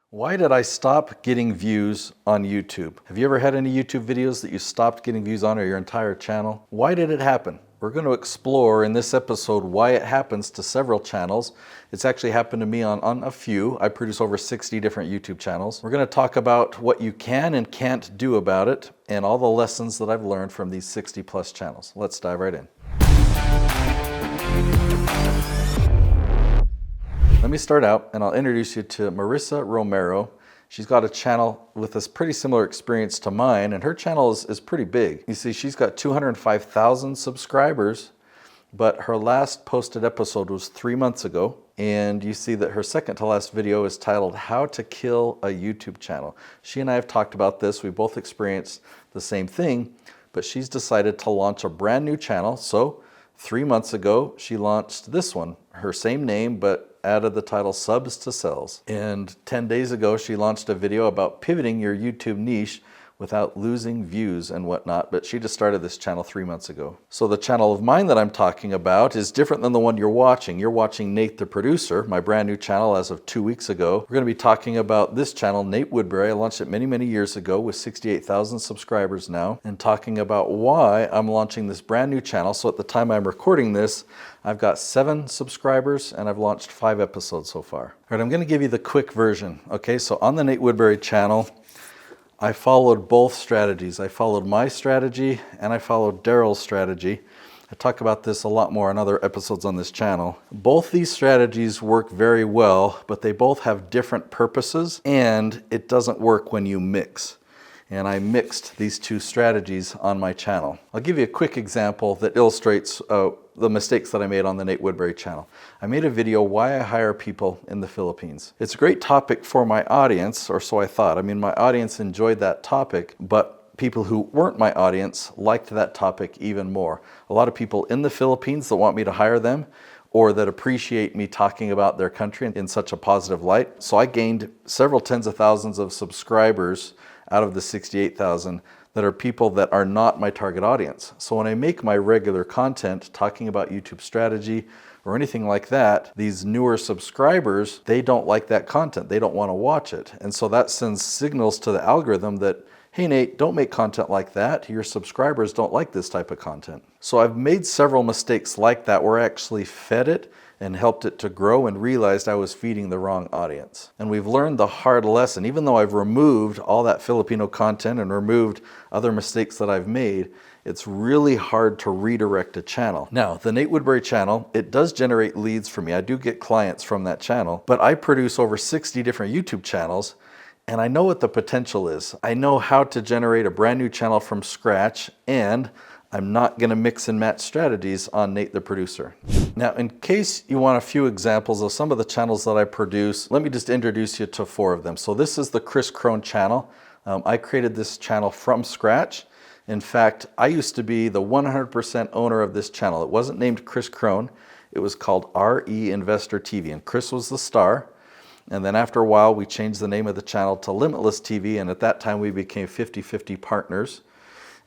Why did I stop getting views on YouTube? Have you ever had any YouTube videos that you stopped getting views on, or your entire channel? Why did it happen? We're going to explore in this episode why it happens to several channels. It's actually happened to me on a few. I produce over 60 different YouTube channels. We're going to talk about what you can and can't do about it and all the lessons that I've learned from these 60 plus channels. Let's dive right in. Let me start out and I'll introduce you to Marissa Romero. She's got a channel with this pretty similar experience to mine, and her channel is pretty big. You see, she's got 205,000 subscribers, but her last posted episode was 3 months ago. And you see that her second to last video is titled How to Kill a YouTube Channel. She and I have talked about this. We both experienced the same thing, but she's decided to launch a brand new channel. So 3 months ago, she launched this one, her same name, but added the title Subs to Sales. And 10 days ago, she launched a video about pivoting your YouTube niche without losing views and whatnot, but she just started this channel 3 months ago. So the channel of mine that I'm talking about is different than the one you're watching. You're watching Nate the Producer, my brand new channel as of 2 weeks ago. We're gonna be talking about this channel, Nate Woodbury. I launched it many, many years ago with 68,000 subscribers now, and talking about why I'm launching this brand new channel. So at the time I'm recording this, I've got 7 subscribers and I've launched 5 episodes so far. All right, I'm gonna give you the quick version. Okay, so on the Nate Woodbury channel, I followed both strategies. I followed my strategy and I followed Daryl's strategy. I talk about this a lot more in other episodes on this channel. Both these strategies work very well, but they both have different purposes, and it doesn't work when you mix. And I mixed these two strategies on my channel. I'll give you a quick example that illustrates the mistakes that I made on the Nate Woodbury channel. I made a video, why I hire people in the Philippines. It's a great topic for my audience, or so I thought. I mean, my audience enjoyed that topic, but people who weren't my audience liked that topic even more. A lot of people in the Philippines that want me to hire them, or that appreciate me talking about their country in such a positive light. So I gained several tens of thousands of subscribers out of the 68,000 that are people that are not my target audience. So when I make my regular content talking about YouTube strategy or anything like that, these newer subscribers, they don't like that content. They don't want to watch it. And so that sends signals to the algorithm that, hey Nate, don't make content like that. Your subscribers don't like this type of content. So I've made several mistakes like that where I actually fed it and helped it to grow and realized I was feeding the wrong audience. And we've learned the hard lesson. Even though I've removed all that Filipino content and removed other mistakes that I've made, it's really hard to redirect a channel. Now, the Nate Woodbury channel, it does generate leads for me. I do get clients from that channel, but I produce over 60 different YouTube channels, and I know what the potential is. I know how to generate a brand new channel from scratch, and I'm not gonna mix and match strategies on Nate the Producer. Now, in case you want a few examples of some of the channels that I produce, let me just introduce you to 4 of them. So this is the Chris Crone channel. I created this channel from scratch. In fact, I used to be the 100% owner of this channel. It wasn't named Chris Crone. It was called RE Investor TV, and Chris was the star. And then after a while, we changed the name of the channel to Limitless TV, and at that time, we became 50-50 partners.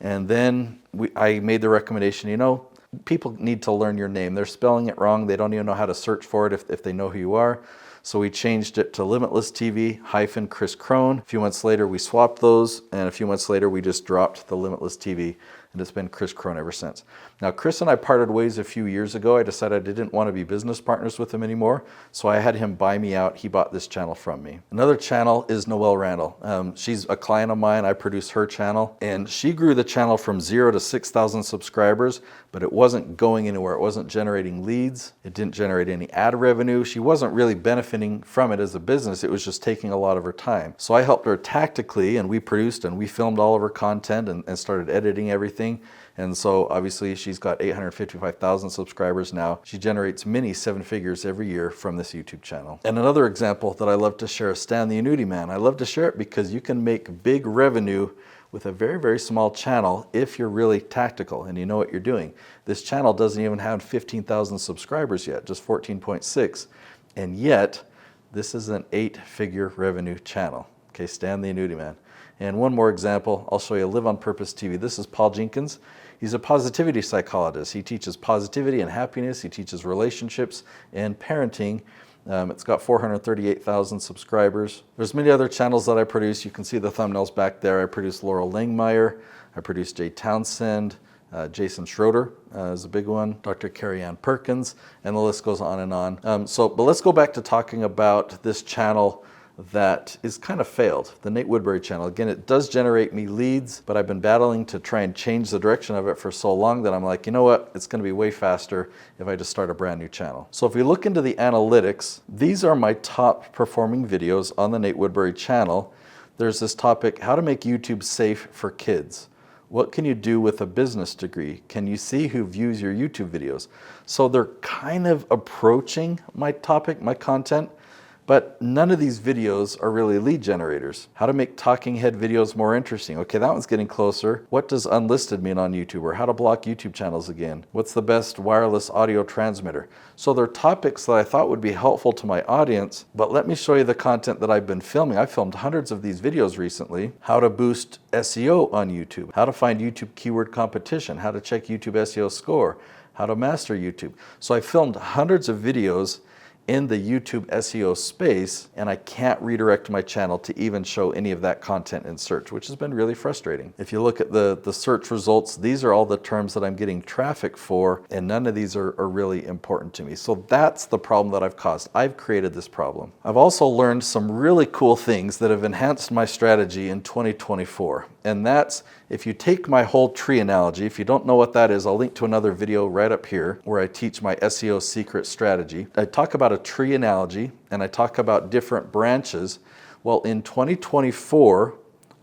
And then I made the recommendation, you know, people need to learn your name. They're spelling it wrong. They don't even know how to search for it if they know who you are. So we changed it to Limitless TV - Chris Crone. A few months later, we swapped those. And a few months later, we just dropped the Limitless TV. And it's been Chris Crone ever since. Now, Chris and I parted ways a few years ago. I decided I didn't want to be business partners with him anymore, so I had him buy me out. He bought this channel from me. Another channel is Noelle Randall. She's a client of mine. I produce her channel, and she grew the channel from 0 to 6,000 subscribers, but it wasn't going anywhere. It wasn't generating leads. It didn't generate any ad revenue. She wasn't really benefiting from it as a business. It was just taking a lot of her time. So I helped her tactically, and we produced and we filmed all of her content and started editing everything. And so obviously she's got 855,000 subscribers now. She generates many 7 figures every year from this YouTube channel. And another example that I love to share is Stan the Annuity Man. I love to share it because you can make big revenue with a very, very small channel if you're really tactical and you know what you're doing. This channel doesn't even have 15,000 subscribers yet, just 14.6. And yet, this is an 8-figure revenue channel. Okay, Stan the Annuity Man. And one more example, I'll show you Live on Purpose TV. This is Paul Jenkins. He's a positivity psychologist. He teaches positivity and happiness. He teaches relationships and parenting It's got 438,000 subscribers. There's many other channels that I produce. You can see the thumbnails back there. I produce Laurel Langmeyer. I produce Jay Townsend. Jason Schroeder is a big one, Dr. Carrie Ann Perkins, and the list goes on and on. But let's go back to talking about this channel that is kind of failed, the Nate Woodbury channel. Again, it does generate me leads, but I've been battling to try and change the direction of it for so long that I'm like, you know what, it's gonna be way faster if I just start a brand new channel. So if we look into the analytics, these are my top performing videos on the Nate Woodbury channel. There's this topic, how to make YouTube safe for kids. What can you do with a business degree? Can you see who views your YouTube videos? So they're kind of approaching my topic, my content, but none of these videos are really lead generators. How to make talking head videos more interesting. Okay, that one's getting closer. What does unlisted mean on YouTube? Or how to block YouTube channels again? What's the best wireless audio transmitter? So they're topics that I thought would be helpful to my audience, but let me show you the content that I've been filming. I've filmed hundreds of these videos recently. How to boost SEO on YouTube. How to find YouTube keyword competition. How to check YouTube SEO score. How to master YouTube. So I filmed hundreds of videos in the YouTube SEO space, and I can't redirect my channel to even show any of that content in search, which has been really frustrating. If you look at the search results, these are all the terms that I'm getting traffic for, and none of these are really important to me. So that's the problem that I've caused. I've created this problem. I've also learned some really cool things that have enhanced my strategy in 2024, and that's if you take my whole tree analogy. If you don't know what that is, I'll link to another video right up here where I teach my SEO secret strategy. I talk about a tree analogy and I talk about different branches. Well, in 2024,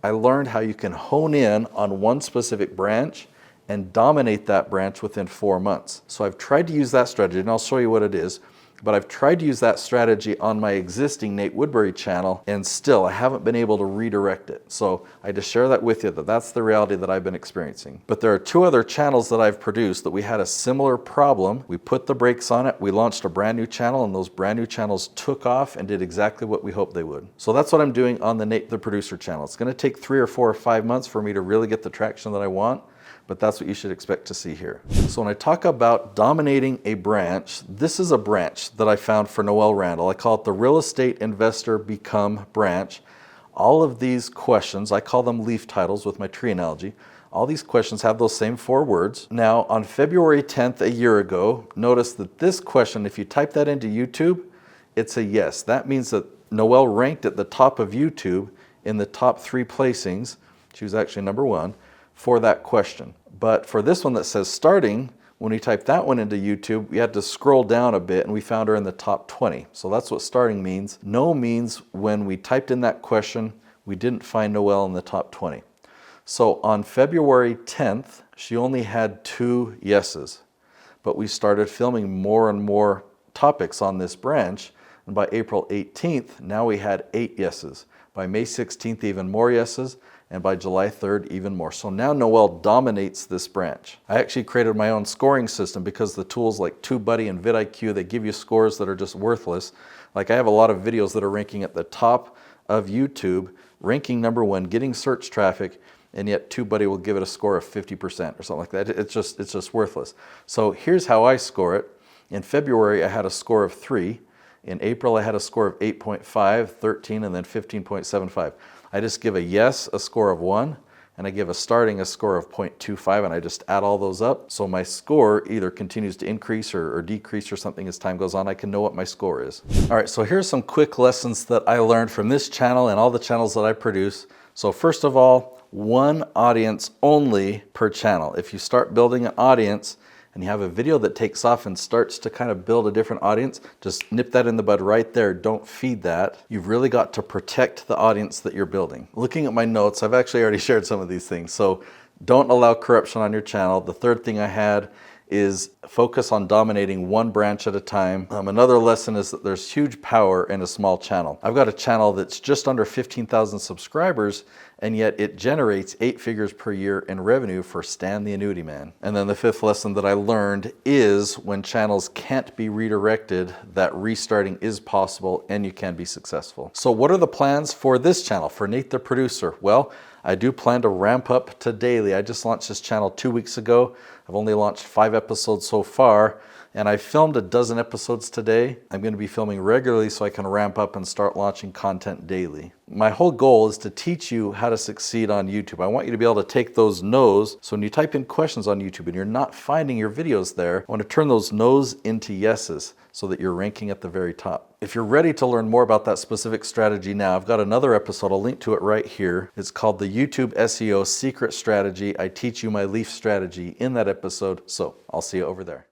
I learned how you can hone in on one specific branch and dominate that branch within 4 months. So I've tried to use that strategy, and I'll show you what it is. But I've tried to use that strategy on my existing Nate Woodbury channel, and still I haven't been able to redirect it. So I just share that with you, that that's the reality that I've been experiencing. But there are 2 other channels that I've produced that we had a similar problem. We put the brakes on it, we launched a brand new channel, and those brand new channels took off and did exactly what we hoped they would. So that's what I'm doing on the Nate the Producer channel. It's gonna take 3 or 4 or 5 months for me to really get the traction that I want, but that's what you should expect to see here. So when I talk about dominating a branch, this is a branch that I found for Noel Randall. I call it the Real Estate Investor Become branch. All of these questions, I call them leaf titles with my tree analogy. All these questions have those same 4 words. Now, on February 10th, a year ago, notice that this question, if you type that into YouTube, it's a yes. That means that Noel ranked at the top of YouTube in the top 3 placings. She was actually number 1. For that question. But for this one that says starting, when we typed that one into YouTube, we had to scroll down a bit and we found her in the top 20. So that's what starting means. No means when we typed in that question, we didn't find Noel in the top 20. So on February 10th, she only had 2 yeses, but we started filming more and more topics on this branch. And by April 18th, now we had 8 yeses. By May 16th, even more yeses. And by July 3rd, even more. So now Noel dominates this branch. I actually created my own scoring system because the tools like TubeBuddy and vidIQ, they give you scores that are just worthless. Like I have a lot of videos that are ranking at the top of YouTube, ranking number 1, getting search traffic, and yet TubeBuddy will give it a score of 50% or something like that. It's just worthless. So here's how I score it. In February, I had a score of 3. In April, I had a score of 8.5, 13, and then 15.75. I just give a yes a score of 1, and I give a starting a score of 0.25, and I just add all those up. So my score either continues to increase or decrease or something as time goes on. I can know what my score is. All right, so here's some quick lessons that I learned from this channel and all the channels that I produce. So first of all, 1 audience only per channel. If you start building an audience, and you have a video that takes off and starts to kind of build a different audience, just nip that in the bud right there. Don't feed that. You've really got to protect the audience that you're building. Looking at my notes, I've actually already shared some of these things. So don't allow corruption on your channel. The third thing I had is focus on dominating 1 branch at a time. Another lesson is that there's huge power in a small channel. I've got a channel that's just under 15,000 subscribers, and yet it generates 8 figures per year in revenue for Stan the Annuity Man. And then the 5th lesson that I learned is when channels can't be redirected, that restarting is possible and you can be successful. So what are the plans for this channel, for Nate the Producer? Well, I do plan to ramp up to daily. I just launched this channel 2 weeks ago. I've only launched 5 episodes so far, And I filmed a dozen episodes today. I'm going to be filming regularly so I can ramp up and start launching content daily. My whole goal is to teach you how to succeed on YouTube. I want you to be able to take those no's. So when you type in questions on YouTube and you're not finding your videos there, I want to turn those no's into yeses so that you're ranking at the very top. If you're ready to learn more about that specific strategy now, I've got another episode. I'll link to it right here. It's called the YouTube SEO Secret Strategy. I teach you my leaf strategy in that episode. So I'll see you over there.